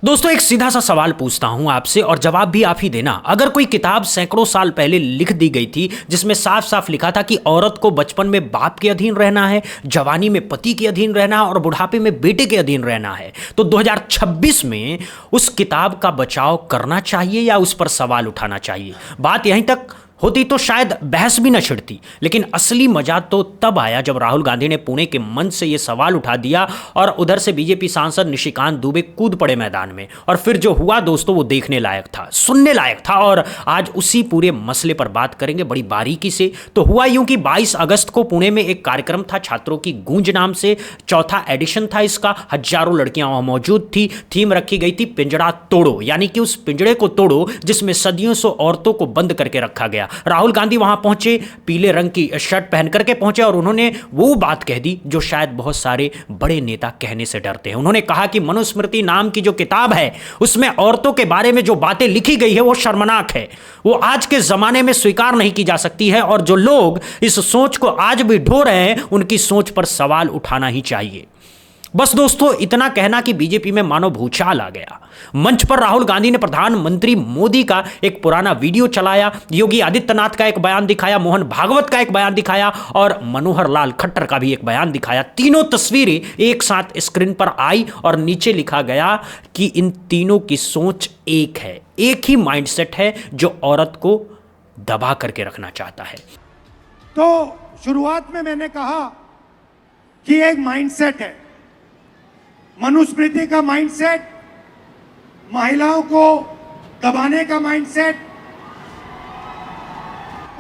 दोस्तों एक सीधा सा सवाल पूछता हूं आपसे और जवाब भी आप ही देना। अगर कोई किताब सैकड़ों साल पहले लिख दी गई थी जिसमें साफ साफ लिखा था कि औरत को बचपन में बाप के अधीन रहना है, जवानी में पति के अधीन रहना है और बुढ़ापे में बेटे के अधीन रहना है, तो 2026 में उस किताब का बचाव करना चाहिए या उस पर सवाल उठाना चाहिए? बात यहीं तक होती तो शायद बहस भी न छिड़ती, लेकिन असली मजा तो तब आया जब राहुल गांधी ने पुणे के मंच से यह सवाल उठा दिया और उधर से बीजेपी सांसद निशिकांत दुबे कूद पड़े मैदान में। और फिर जो हुआ दोस्तों वो देखने लायक था, सुनने लायक था। और आज उसी पूरे मसले पर बात करेंगे बड़ी बारीकी से। तो हुआ यूं कि 22 अगस्त को पुणे में एक कार्यक्रम था छात्रों की गूंज नाम से, चौथा एडिशन था इसका। हजारों लड़कियां वहां मौजूद थी। थीम रखी गई थी पिंजड़ा तोड़ो, यानी कि उस पिंजड़े को तोड़ो जिसमें सदियों से औरतों को बंद करके रखा गया। राहुल गांधी वहां पहुंचे, पीले रंग की शर्ट पहन करके पहुंचे और उन्होंने वो बात कह दी जो शायद बहुत सारे बड़े नेता कहने से डरते हैं। उन्होंने कहा कि मनुस्मृति नाम की जो किताब है उसमें औरतों के बारे में जो बातें लिखी गई है वो शर्मनाक है, वो आज के जमाने में स्वीकार नहीं की जा सकती है और जो लोग इस सोच को आज भी ढो रहे हैं उनकी सोच पर सवाल उठाना ही चाहिए। बस दोस्तों इतना कहना कि बीजेपी में मानो भूचाल आ गया। मंच पर राहुल गांधी ने प्रधानमंत्री मोदी का एक पुराना वीडियो चलाया, योगी आदित्यनाथ का एक बयान दिखाया, मोहन भागवत का एक बयान दिखाया और मनोहर लाल खट्टर का भी एक बयान दिखाया। तीनों तस्वीरें एक साथ स्क्रीन पर आई और नीचे लिखा गया कि इन तीनों की सोच एक है, एक ही माइंडसेट है जो औरत को दबा करके रखना चाहता है। तो शुरुआत में मैंने कहा कि एक माइंडसेट है, मनुस्मृति का माइंडसेट, महिलाओं को दबाने का माइंडसेट।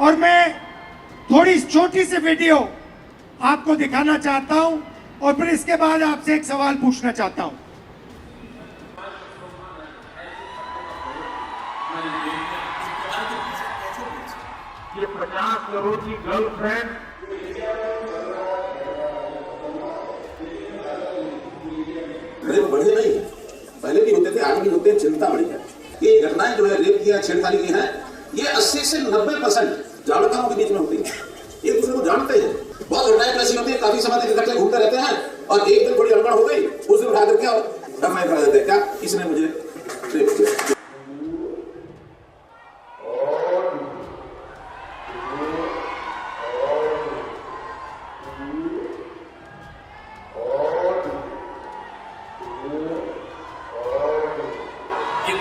और मैं थोड़ी छोटी सी वीडियो आपको दिखाना चाहता हूं और फिर इसके बाद आपसे एक सवाल पूछना चाहता हूं। ये 50 करोड़ की गर्लफ्रेंड बढ़े नहीं, पहले भी होते थे, आगे भी होते हैं, चिंता बढ़ी है। ये घटनाएं जो है रेप किया, छेड़खानी की है, ये 80 से 90% जानकारों के बीच में होती है, एक दूसरे को जानते हैं। बहुत घटनाएं ऐसी होती है, काफी समय तक इकट्ठे घूमते रहते हैं और एक दिन थोड़ी अड़बड़ हो गई, उस दिन उठा करके और मैं खड़ा देते क्या इसने मुझे रेप किया।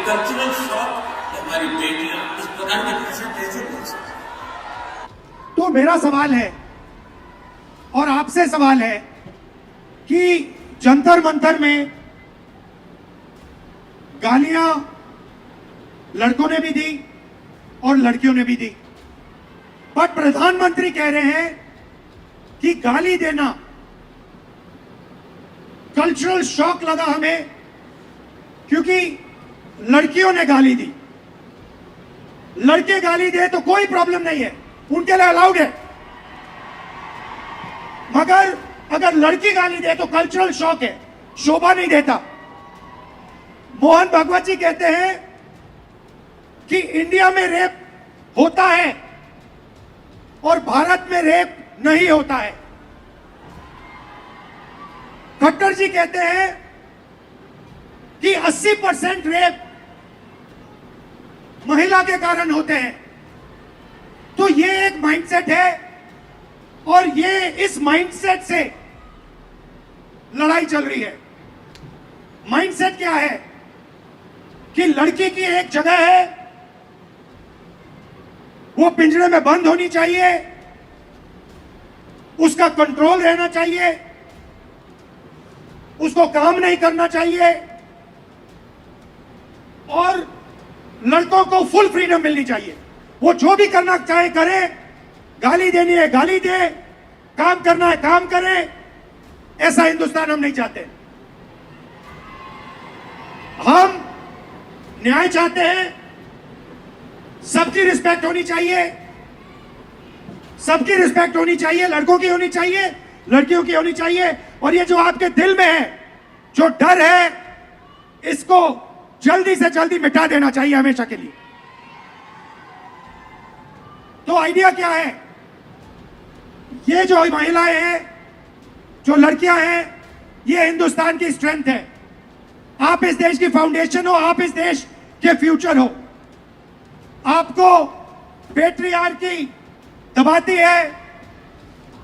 कल्चरल शॉक हमारी बेटियां इस प्रकार के भाषा कैसे बोल सकती? तो मेरा सवाल है और आपसे सवाल है कि जंतर मंतर में गालियां लड़कों ने भी दी और लड़कियों ने भी दी, पर प्रधानमंत्री कह रहे हैं कि गाली देना कल्चरल शॉक लगा हमें क्योंकि लड़कियों ने गाली दी। लड़के गाली दे तो कोई प्रॉब्लम नहीं है, उनके लिए अलाउड है, मगर अगर लड़की गाली दे तो कल्चरल शॉक है, शोभा नहीं देता। मोहन भागवत जी कहते हैं कि इंडिया में रेप होता है और भारत में रेप नहीं होता है। खट्टर जी कहते हैं कि 80% रेप महिला के कारण होते हैं। तो ये एक माइंडसेट है और ये इस माइंडसेट से लड़ाई चल रही है। माइंडसेट क्या है कि लड़की की एक जगह है, वो पिंजरे में बंद होनी चाहिए, उसका कंट्रोल रहना चाहिए, उसको काम नहीं करना चाहिए और लड़कों को फुल फ्रीडम मिलनी चाहिए। वो जो भी करना चाहे करे, गाली देनी है गाली दे, काम करना है काम करे। ऐसा हिंदुस्तान हम नहीं चाहते। हम न्याय चाहते हैं, सबकी रिस्पेक्ट होनी चाहिए, सबकी रिस्पेक्ट होनी चाहिए, लड़कों की होनी चाहिए, लड़कियों की होनी चाहिए। और ये जो आपके दिल में है, जो डर है, इसको जल्दी से जल्दी मिटा देना चाहिए हमेशा के लिए। तो आइडिया क्या है? ये जो महिलाएं हैं, जो लड़कियां हैं, ये हिंदुस्तान की स्ट्रेंथ है। आप इस देश की फाउंडेशन हो, आप इस देश के फ्यूचर हो। आपको पेट्रियार्की दबाती है,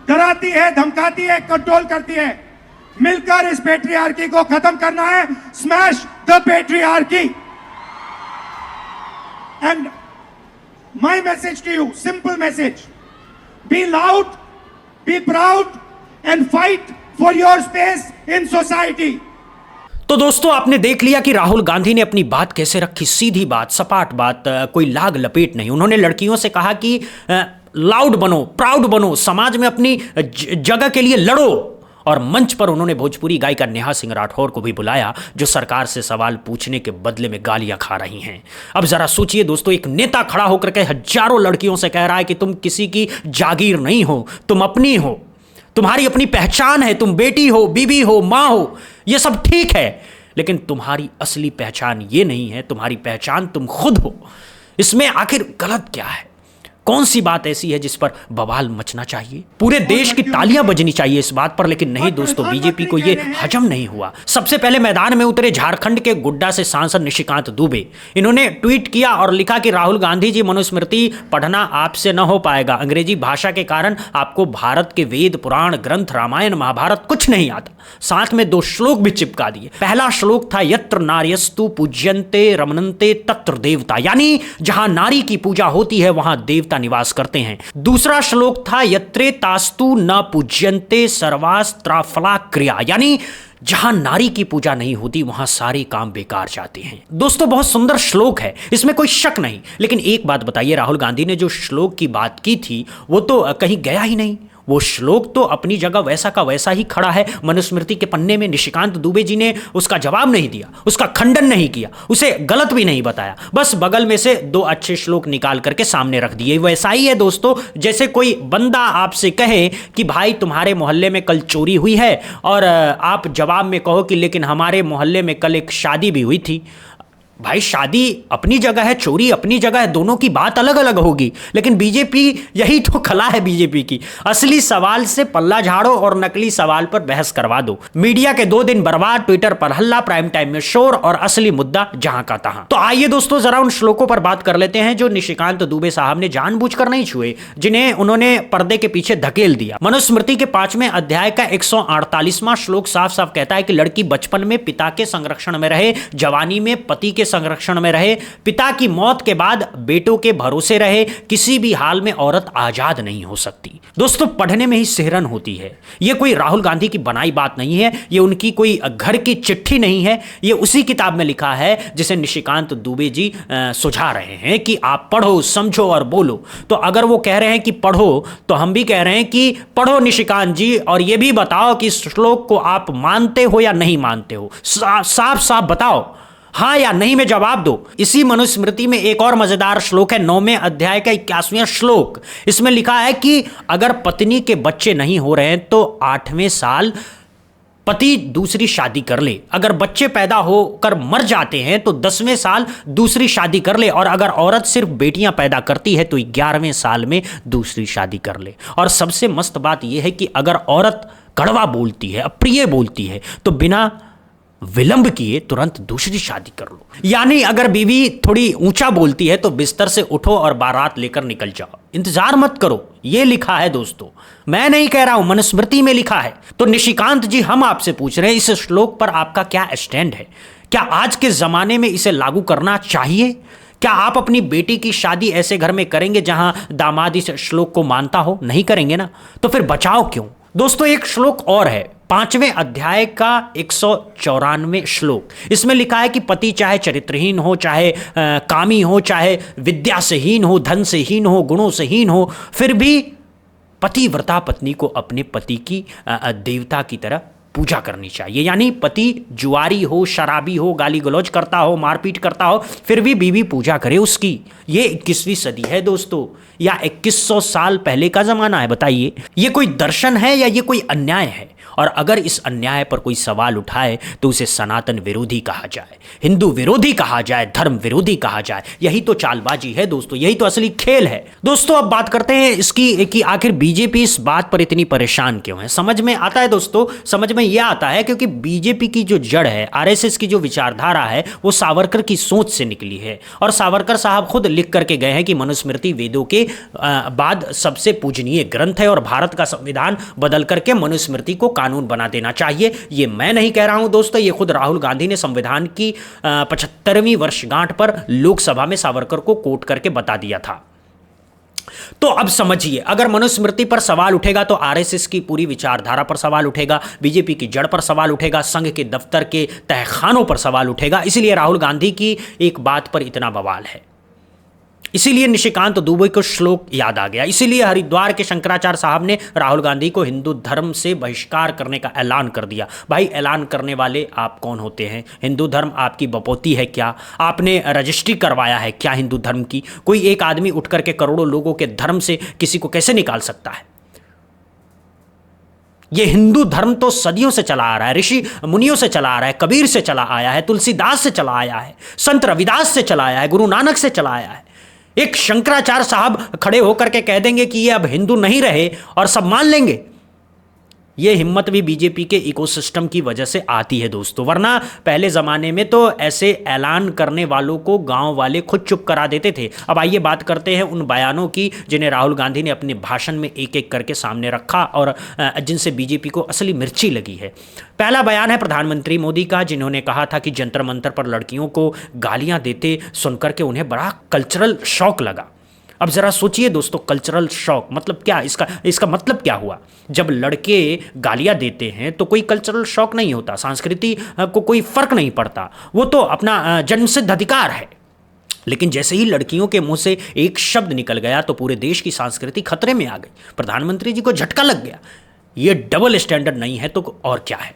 डराती है, धमकाती है, कंट्रोल करती है। मिलकर इस पेट्रियार्की को खत्म करना है। Smash the patriarchy. And my message to you, simple message, be loud, be proud and fight for your space in society. तो दोस्तों, आपने देख लिया कि राहुल गांधी ने अपनी बात कैसे रखी, सीधी बात, सपाट बात, कोई लाग लपेट नहीं। उन्होंने लड़कियों से कहा कि लाउड बनो, प्राउड बनो, समाज में अपनी जगह के लिए लड़ो। और मंच पर उन्होंने भोजपुरी गायिका नेहा सिंह राठौर को भी बुलाया, जो सरकार से सवाल पूछने के बदले में गालियां खा रही हैं। अब जरा सोचिए दोस्तों, एक नेता खड़ा होकर के हजारों लड़कियों से कह रहा है कि तुम किसी की जागीर नहीं हो, तुम अपनी हो, तुम्हारी अपनी पहचान है, तुम बेटी हो, बीवी हो, माँ हो, ये सब ठीक है, लेकिन तुम्हारी असली पहचान ये नहीं है, तुम्हारी पहचान तुम खुद हो। इसमें आखिर गलत क्या है? कौन सी बात ऐसी है जिस पर बवाल मचना चाहिए? पूरे देश की तालियां बजनी चाहिए इस बात पर, लेकिन नहीं दोस्तों, बीजेपी को यह हजम नहीं हुआ। सबसे पहले मैदान में उतरे झारखंड के गोड्डा से सांसद निशिकांत दुबे। इन्होंने ट्वीट किया और लिखा कि राहुल गांधी जी, मनुस्मृति पढ़ना आपसे न हो पाएगा। अंग्रेजी भाषा के कारण आपको भारत के वेद, पुराण, ग्रंथ, रामायण, महाभारत कुछ नहीं आता। साथ में 2 श्लोक भी चिपका दिए। पहला श्लोक था यत्र नार्यस्तु पूज्यन्ते रमनन्ते तत्र देवता, यानी जहां नारी की पूजा होती है वहां देवता निवास करते हैं। दूसरा श्लोक था यत्रे तास्तु न पूज्यन्ते सर्वास्त्राफला क्रिया, यानी जहां नारी की पूजा नहीं होती वहां सारे काम बेकार जाते हैं। दोस्तों, बहुत सुंदर श्लोक है, इसमें कोई शक नहीं। लेकिन एक बात बताइए, राहुल गांधी ने जो श्लोक की बात की थी वो तो कहीं गया ही नहीं। वो श्लोक तो अपनी जगह वैसा का वैसा ही खड़ा है मनुस्मृति के पन्ने में। निशिकांत दुबे जी ने उसका जवाब नहीं दिया, उसका खंडन नहीं किया, उसे गलत भी नहीं बताया, बस बगल में से 2 अच्छे श्लोक निकाल करके सामने रख दिए। वैसा ही है दोस्तों, जैसे कोई बंदा आपसे कहे कि भाई तुम्हारे मोहल्ले में कल चोरी हुई है, और आप जवाब में कहो कि लेकिन हमारे मोहल्ले में कल एक शादी भी हुई थी। भाई, शादी अपनी जगह है, चोरी अपनी जगह है, दोनों की बात अलग अलग होगी। लेकिन बीजेपी, यही तो कला है बीजेपी की, असली सवाल से पल्ला झाड़ो और नकली सवाल पर बहस करवा दो। मीडिया के 2 दिन बर्बाद, ट्विटर पर हल्ला, प्राइम टाइम में शोर और असली मुद्दा जहां का तहां। तो आइए दोस्तों, जरा उन श्लोकों पर बात कर लेते हैं जो निशिकांत दुबे साहब ने जानबूझकर नहीं छुए, जिन्हें उन्होंने पर्दे के पीछे धकेल दिया। मनुस्मृति के 5वें अध्याय का 148वां श्लोक साफ साफ कहता है कि लड़की बचपन में पिता के संरक्षण में रहे, जवानी में पति के संरक्षण में रहे, पिता की मौत के बाद बेटों के भरोसे रहे, किसी भी हाल में औरत आजाद नहीं हो सकती। दोस्तों, पढ़ने में ही सिहरन होती है। यह कोई राहुल गांधी की बनाई बात नहीं है, यह उनकी कोई घर की चिट्ठी नहीं है, यह उसी किताब में लिखा है जिसे निशिकांत दुबे जी सुझा रहे हैं कि आप पढ़ो, समझो और बोलो। तो अगर वो कह रहे हैं कि पढ़ो, तो हम भी कह रहे हैं कि पढ़ो निशिकांत जी, और यह भी बताओ कि श्लोक को आप मानते हो या नहीं मानते हो। साफ साफ बताओ, हाँ या नहीं में जवाब दो। इसी मनुस्मृति में एक और मजेदार श्लोक है, 9वें अध्याय का 21वां श्लोक। इसमें लिखा है कि अगर पत्नी के बच्चे नहीं हो रहे हैं तो 8वें साल पति दूसरी शादी कर ले, अगर बच्चे पैदा होकर मर जाते हैं तो 10वें साल दूसरी शादी कर ले, और अगर औरत सिर्फ बेटियां पैदा करती है तो 11वें साल में दूसरी शादी कर ले। और सबसे मस्त बात यह है कि अगर औरत कड़वा बोलती है, अप्रिय बोलती है, तो बिना विलंब किए तुरंत दूसरी शादी कर लो। यानी अगर बीवी थोड़ी ऊंचा बोलती है तो बिस्तर से उठो और बारात लेकर निकल जाओ, इंतजार मत करो। यह लिखा है दोस्तों, मैं नहीं कह रहा हूं, मनुस्मृति में लिखा है। तो निशिकांत जी, हम आपसे पूछ रहे हैं, इस श्लोक पर आपका क्या स्टैंड है? क्या आज के जमाने में इसे लागू करना चाहिए? क्या आप अपनी बेटी की शादी ऐसे घर में करेंगे जहां दामाद इस श्लोक को मानता हो? नहीं करेंगे ना, तो फिर बचाओ क्यों? दोस्तों, एक श्लोक और है, 5वें अध्याय का 194वें श्लोक। इसमें लिखा है कि पति चाहे चरित्रहीन हो, चाहे कामी हो, चाहे विद्या से हीन हो, धन से हीन हो, गुणों से हीन हो, फिर भी पतिव्रता पत्नी को अपने पति की देवता की तरह पूजा करनी चाहिए। यानी पति जुआरी हो, शराबी हो, गाली गलौज करता हो, मारपीट करता हो, फिर भी बीवी पूजा करे उसकी। ये 21वीं सदी है दोस्तों, या 2100 साल पहले का जमाना है? बताइए, ये कोई दर्शन है या ये कोई अन्याय है? और अगर इस अन्याय पर कोई सवाल उठाए तो उसे सनातन विरोधी कहा जाए, हिंदू विरोधी कहा जाए, धर्म विरोधी कहा जाए। यही तो चालबाजी है दोस्तों, यही तो असली खेल है। दोस्तों अब बात करते हैं इसकी कि आखिर बीजेपी इस बात पर इतनी परेशान क्यों है। समझ में आता है दोस्तों, समझ में यह आता है क्योंकि बीजेपी की जो जड़ है, आरएसएस की जो विचारधारा है, वो सावरकर की सोच से निकली है। और सावरकर साहब खुद लिख करके गए हैं कि मनुस्मृति वेदों के बाद सबसे पूजनीय ग्रंथ है और भारत का संविधान बदल करके मनुस्मृति को कानून बना देना चाहिए। ये मैं नहीं कह रहा हूं दोस्तों, ये खुद राहुल गांधी ने संविधान की 75वीं वर्षगांठ पर लोकसभा में सावरकर को कोट करके बता दिया था। तो अब समझिए, अगर मनुस्मृति पर सवाल उठेगा तो आरएसएस की पूरी विचारधारा पर सवाल उठेगा, बीजेपी की जड़ पर सवाल उठेगा, संघ के दफ्तर के तहखानों पर सवाल उठेगा। इसीलिए राहुल गांधी की एक बात पर इतना बवाल है, इसीलिए निशिकांत दुबे को श्लोक याद आ गया, इसीलिए हरिद्वार के शंकराचार्य साहब ने राहुल गांधी को हिंदू धर्म से बहिष्कार करने का ऐलान कर दिया। भाई ऐलान करने वाले आप कौन होते हैं? हिंदू धर्म आपकी बपौती है क्या? आपने रजिस्ट्री करवाया है क्या हिंदू धर्म की? कोई एक आदमी उठ करके करोड़ों लोगों के धर्म से किसी को कैसे निकाल सकता है? ये हिंदू धर्म तो सदियों से चला आ रहा है, ऋषि मुनियों से चला आ रहा है, कबीर से चला आया है, तुलसीदास से चला आया है, संत रविदास से चला आया है, गुरु नानक से चला आया है। एक शंकराचार्य साहब खड़े होकर के कह देंगे कि ये अब हिंदू नहीं रहे और सब मान लेंगे। ये हिम्मत भी बीजेपी के इकोसिस्टम की वजह से आती है दोस्तों, वरना पहले ज़माने में तो ऐसे ऐलान करने वालों को गांव वाले खुद चुप करा देते थे। अब आइए बात करते हैं उन बयानों की जिन्हें राहुल गांधी ने अपने भाषण में एक एक करके सामने रखा और जिनसे बीजेपी को असली मिर्ची लगी है। पहला बयान है प्रधानमंत्री मोदी का, जिन्होंने कहा था कि जंतर मंतर पर लड़कियों को गालियाँ देते सुनकर के उन्हें बड़ा कल्चरल शॉक लगा। अब जरा सोचिए दोस्तों, कल्चरल शॉक मतलब क्या? इसका मतलब क्या हुआ? जब लड़के गालियां देते हैं तो कोई कल्चरल शॉक नहीं होता, संस्कृति को कोई फर्क नहीं पड़ता, वो तो अपना जन्मसिद्ध अधिकार है। लेकिन जैसे ही लड़कियों के मुंह से एक शब्द निकल गया तो पूरे देश की संस्कृति खतरे में आ गई। प्रधानमंत्री जी को झटका लग गया। ये डबल स्टैंडर्ड नहीं है तो और क्या है?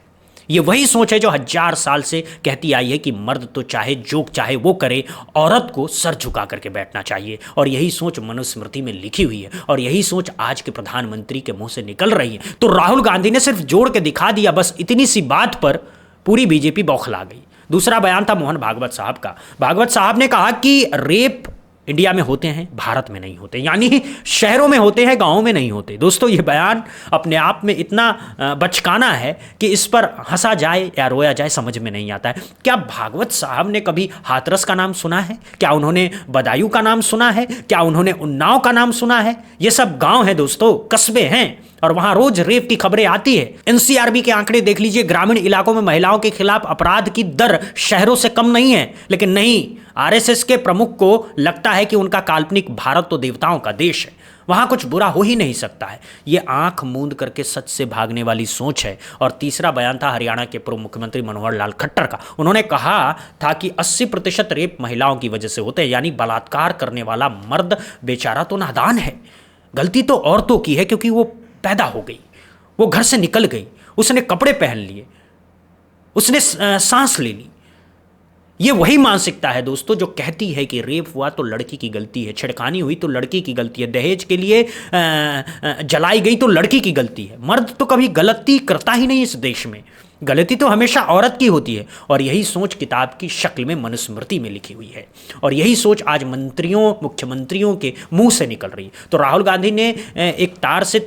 ये वही सोच है जो 1000 साल से कहती आई है कि मर्द तो चाहे जो चाहे वो करे, औरत को सर झुका करके बैठना चाहिए। और यही सोच मनुस्मृति में लिखी हुई है और यही सोच आज के प्रधानमंत्री के मुंह से निकल रही है। तो राहुल गांधी ने सिर्फ जोड़ के दिखा दिया, बस इतनी सी बात पर पूरी बीजेपी बौखला गई। दूसरा बयान था मोहन भागवत साहब का। भागवत साहब ने कहा कि रेप इंडिया में होते हैं, भारत में नहीं होते, यानी शहरों में होते हैं, गांवों में नहीं होते। दोस्तों ये बयान अपने आप में इतना बचकाना है कि इस पर हंसा जाए या रोया जाए समझ में नहीं आता है। क्या भागवत साहब ने कभी हाथरस का नाम सुना है? क्या उन्होंने बदायूं का नाम सुना है? क्या उन्होंने उन्नाव का नाम सुना है? ये सब गांव है दोस्तों, कस्बे हैं और वहां रोज रेप की खबरें आती है। एनसीआरबी के आंकड़े देख लीजिए, ग्रामीण इलाकों में महिलाओं के खिलाफ अपराध की दर शहरों से कम नहीं है। लेकिन नहीं, आरएसएस के प्रमुख को लगता है कि उनका काल्पनिक भारत तो देवताओं का देश है, वहां कुछ बुरा हो ही नहीं सकता है। ये आंख मूंद करके सच से भागने वाली सोच है। और तीसरा बयान था हरियाणा के पूर्व मुख्यमंत्री मनोहर लाल खट्टर का। उन्होंने कहा था कि 80% रेप महिलाओं की वजह से होते हैं, यानी बलात्कार करने वाला मर्द बेचारा तो नादान है, गलती तो औरतों की है क्योंकि वो पैदा हो गई, वो घर से निकल गई, उसने कपड़े पहन लिए, उसने सांस ले ली। ये वही मानसिकता है दोस्तों जो कहती है कि रेप हुआ तो लड़की की गलती है, छेड़खानी हुई तो लड़की की गलती है, दहेज के लिए जलाई गई तो लड़की की गलती है। मर्द तो कभी गलती करता ही नहीं इस देश में, गलती तो हमेशा औरत की होती है। और यही सोच किताब की शक्ल में मनुस्मृति में लिखी हुई है और यही सोच आज मंत्रियों मुख्यमंत्रियों के मुंह से निकल रही है। तो राहुल गांधी ने एक तार से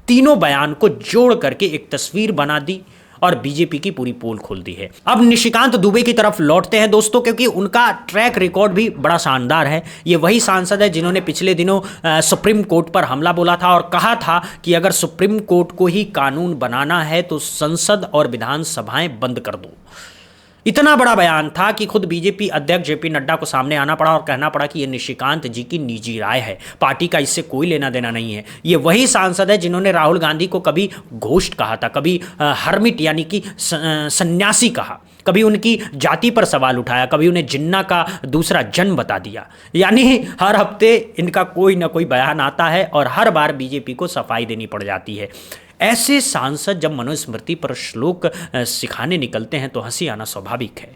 तीनों बयान को जोड़ करके एक तस्वीर बना दी और बीजेपी की पूरी पोल खोल दी है। अब निशिकांत दुबे की तरफ लौटते हैं दोस्तों, क्योंकि उनका ट्रैक रिकॉर्ड भी बड़ा शानदार है। ये वही सांसद है जिन्होंने पिछले दिनों सुप्रीम कोर्ट पर हमला बोला था और कहा था कि अगर सुप्रीम कोर्ट को ही कानून बनाना है तो संसद और विधानसभाएं बंद कर दो। इतना बड़ा बयान था कि खुद बीजेपी अध्यक्ष जेपी नड्डा को सामने आना पड़ा और कहना पड़ा कि यह निशिकांत जी की निजी राय है, पार्टी का इससे कोई लेना देना नहीं है। ये वही सांसद है जिन्होंने राहुल गांधी को कभी घोस्ट कहा था, कभी हर्मिट यानी कि सन्यासी कहा, कभी उनकी जाति पर सवाल उठाया, कभी उन्हें जिन्ना का दूसरा जन्म बता दिया। यानी हर हफ्ते इनका कोई ना कोई बयान आता है और हर बार बीजेपी को सफाई देनी पड़ जाती है। ऐसे सांसद जब मनुस्मृति पर श्लोक सिखाने निकलते हैं तो हंसी आना स्वाभाविक है।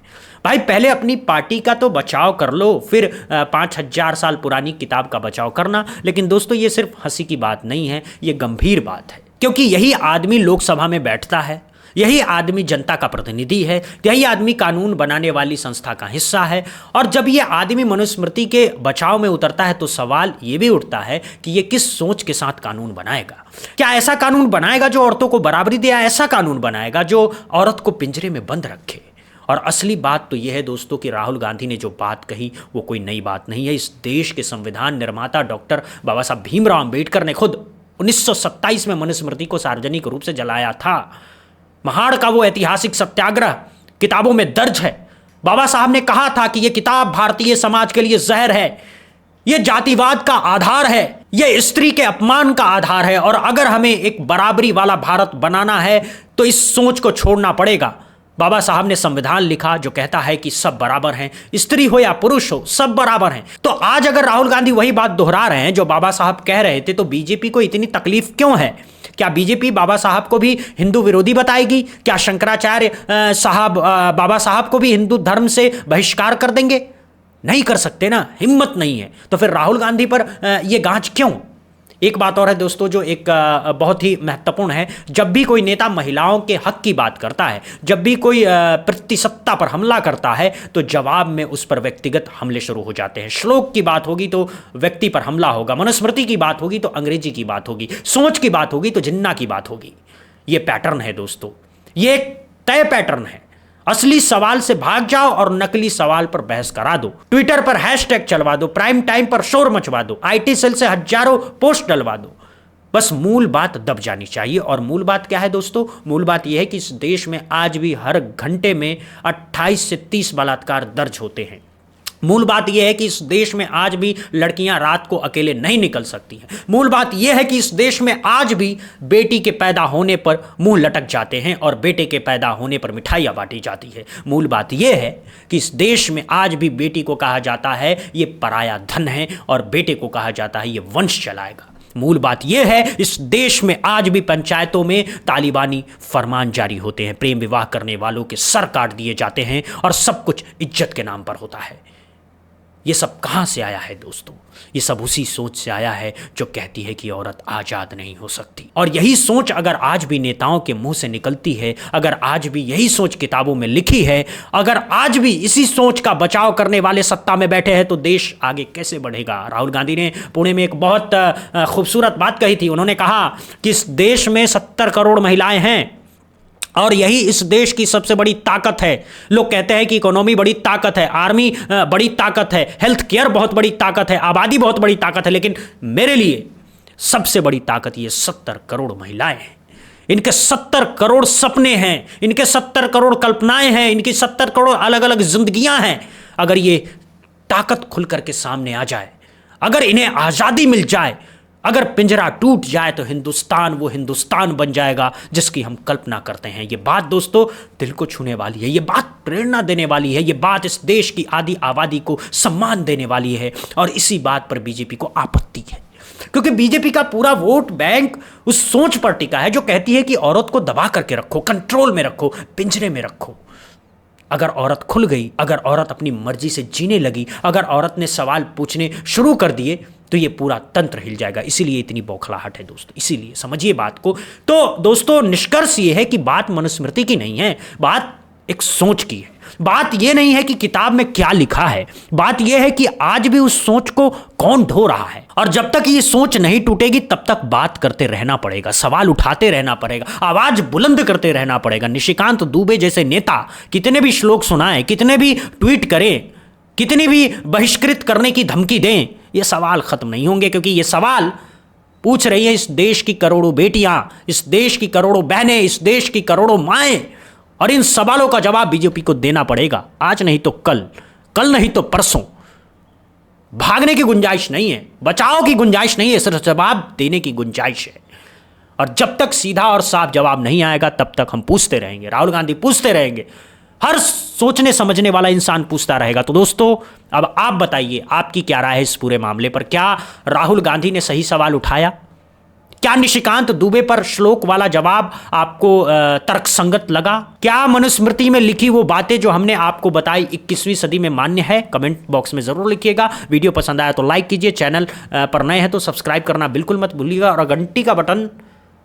भाई पहले अपनी पार्टी का तो बचाव कर लो, फिर 5000 साल पुरानी किताब का बचाव करना। लेकिन दोस्तों ये सिर्फ हंसी की बात नहीं है, ये गंभीर बात है। क्योंकि यही आदमी लोकसभा में बैठता है, यही आदमी जनता का प्रतिनिधि है, यही आदमी कानून बनाने वाली संस्था का हिस्सा है। और जब ये आदमी मनुस्मृति के बचाव में उतरता है तो सवाल ये भी उठता है कि ये किस सोच के साथ कानून बनाएगा। क्या ऐसा कानून बनाएगा जो औरतों को बराबरी दे, या ऐसा कानून बनाएगा जो औरत को पिंजरे में बंद रखे? और असली बात तो यह है दोस्तों कि राहुल गांधी ने जो बात कही वो कोई नई बात नहीं है। इस देश के संविधान निर्माता डॉक्टर बाबा साहब भीमराव अंबेडकर ने खुद 1927 में मनुस्मृति को सार्वजनिक रूप से जलाया था। महाड़ का वो ऐतिहासिक सत्याग्रह किताबों में दर्ज है। बाबा साहब ने कहा था कि यह किताब भारतीय समाज के लिए जहर है, यह जातिवाद का आधार है, यह स्त्री के अपमान का आधार है, और अगर हमें एक बराबरी वाला भारत बनाना है तो इस सोच को छोड़ना पड़ेगा। बाबा साहब ने संविधान लिखा जो कहता है कि सब बराबर हैं, स्त्री हो या पुरुष हो, सब बराबर हैं। तो आज अगर राहुल गांधी वही बात दोहरा रहे हैं जो बाबा साहब कह रहे थे, तो बीजेपी को इतनी तकलीफ क्यों है? क्या बीजेपी बाबा साहब को भी हिंदू विरोधी बताएगी? क्या शंकराचार्य साहब बाबा साहब को भी हिंदू धर्म से बहिष्कार कर देंगे? नहीं कर सकते ना, हिम्मत नहीं है। तो फिर राहुल गांधी पर यह गांच क्यों? एक बात और है दोस्तों जो एक बहुत ही महत्वपूर्ण है। जब भी कोई नेता महिलाओं के हक की बात करता है, जब भी कोई प्रतिसत्ता पर हमला करता है, तो जवाब में उस पर व्यक्तिगत हमले शुरू हो जाते हैं। श्लोक की बात होगी तो व्यक्ति पर हमला होगा, मनुस्मृति की बात होगी तो अंग्रेजी की बात होगी, सोच की बात होगी तो जिन्ना की बात होगी। ये पैटर्न है दोस्तों, ये एक तय पैटर्न है। असली सवाल से भाग जाओ और नकली सवाल पर बहस करा दो। ट्विटर पर हैशटैग चलवा दो, प्राइम टाइम पर शोर मचवा दो, आईटी सेल से हजारों पोस्ट डलवा दो। बस मूल बात दब जानी चाहिए। और मूल बात क्या है दोस्तों? मूल बात यह है कि इस देश में आज भी हर घंटे में 28 से 30 बलात्कार दर्ज होते हैं। मूल बात यह है कि इस देश में आज भी लड़कियां रात को अकेले नहीं निकल सकती हैं। मूल बात यह है कि इस देश में आज भी बेटी के पैदा होने पर मुंह लटक जाते हैं और बेटे के पैदा होने पर मिठाइयां बांटी जाती है। मूल बात यह है कि इस देश में आज भी बेटी को कहा जाता है ये पराया धन है, और बेटे को कहा जाता है ये वंश चलाएगा। मूल बात यह है इस देश में आज भी पंचायतों में तालिबानी फरमान जारी होते हैं, प्रेम विवाह करने वालों के सर काट दिए जाते हैं, और सब कुछ इज्जत के नाम पर होता है। ये सब कहाँ से आया है दोस्तों? ये सब उसी सोच से आया है जो कहती है कि औरत आज़ाद नहीं हो सकती। और यही सोच अगर आज भी नेताओं के मुंह से निकलती है, अगर आज भी यही सोच किताबों में लिखी है, अगर आज भी इसी सोच का बचाव करने वाले सत्ता में बैठे हैं, तो देश आगे कैसे बढ़ेगा? राहुल गांधी ने पुणे में एक बहुत खूबसूरत बात कही थी। उन्होंने कहा कि इस देश में 70 करोड़ महिलाएं हैं और यही इस देश की सबसे बड़ी ताकत है। लोग कहते हैं कि इकोनॉमी बड़ी ताकत है, आर्मी बड़ी ताकत है, हेल्थ केयर बहुत बड़ी ताकत है, आबादी बहुत बड़ी ताकत है, लेकिन मेरे लिए सबसे बड़ी ताकत ये 70 करोड़ महिलाएं हैं। इनके 70 करोड़ सपने हैं, इनके 70 करोड़ कल्पनाएं हैं, इनकी 70 करोड़ अलग अलग जिंदगियां हैं। अगर ये ताकत खुल करके सामने आ जाए, अगर इन्हें आज़ादी मिल जाए, अगर पिंजरा टूट जाए, तो हिंदुस्तान वो हिंदुस्तान बन जाएगा जिसकी हम कल्पना करते हैं। ये बात दोस्तों दिल को छूने वाली है, ये बात प्रेरणा देने वाली है, ये बात इस देश की आधी आबादी को सम्मान देने वाली है। और इसी बात पर बीजेपी को आपत्ति है, क्योंकि बीजेपी का पूरा वोट बैंक उस सोच पर टिका है जो कहती है कि औरत को दबा करके रखो, कंट्रोल में रखो, पिंजरे में रखो। अगर औरत खुल गई, अगर औरत अपनी मर्जी से जीने लगी, अगर औरत ने सवाल पूछने शुरू कर दिए, तो ये पूरा तंत्र हिल जाएगा। इसीलिए इतनी बौखलाहट है दोस्तों, इसीलिए समझिए बात को। तो दोस्तों निष्कर्ष ये है कि बात मनुस्मृति की नहीं है, बात एक सोच की है। बात यह नहीं है कि किताब में क्या लिखा है, बात यह है कि आज भी उस सोच को कौन ढो रहा है। और जब तक ये सोच नहीं टूटेगी तब तक बात करते रहना पड़ेगा, सवाल उठाते रहना पड़ेगा, आवाज बुलंद करते रहना पड़ेगा। निशिकांत दुबे जैसे नेता कितने भी श्लोक सुनाएं, कितने भी ट्वीट करें, कितनी भी बहिष्कृत करने की धमकी दें, ये सवाल खत्म नहीं होंगे, क्योंकि ये सवाल पूछ रही है इस देश की करोड़ों बेटियां, इस देश की करोड़ों बहनें, इस देश की करोड़ों माएं। और इन सवालों का जवाब बीजेपी को देना पड़ेगा, आज नहीं तो कल, कल नहीं तो परसों। भागने की गुंजाइश नहीं है, बचाव की गुंजाइश नहीं है, सिर्फ जवाब देने की गुंजाइश है। और जब तक सीधा और साफ जवाब नहीं आएगा तब तक हम पूछते रहेंगे, राहुल गांधी पूछते रहेंगे, हर सोचने समझने वाला इंसान पूछता रहेगा। तो दोस्तों अब आप बताइए, आपकी क्या राय है इस पूरे मामले पर? क्या राहुल गांधी ने सही सवाल उठाया? क्या निशिकांत दुबे पर श्लोक वाला जवाब आपको तर्कसंगत लगा? क्या मनुस्मृति में लिखी वो बातें जो हमने आपको बताई 21वीं सदी में मान्य है? कमेंट बॉक्स में जरूर लिखिएगा। वीडियो पसंद आया तो लाइक कीजिए, चैनल पर नए हैं तो सब्सक्राइब करना बिल्कुल मत भूलिएगा, और घंटी का बटन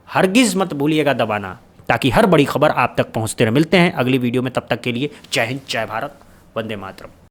हरगिज़ मत भूलिएगा दबाना, ताकि हर बड़ी खबर आप तक पहुंचते रहे। मिलते हैं अगली वीडियो में, तब तक के लिए जय हिंद, जय भारत, वंदे मातरम।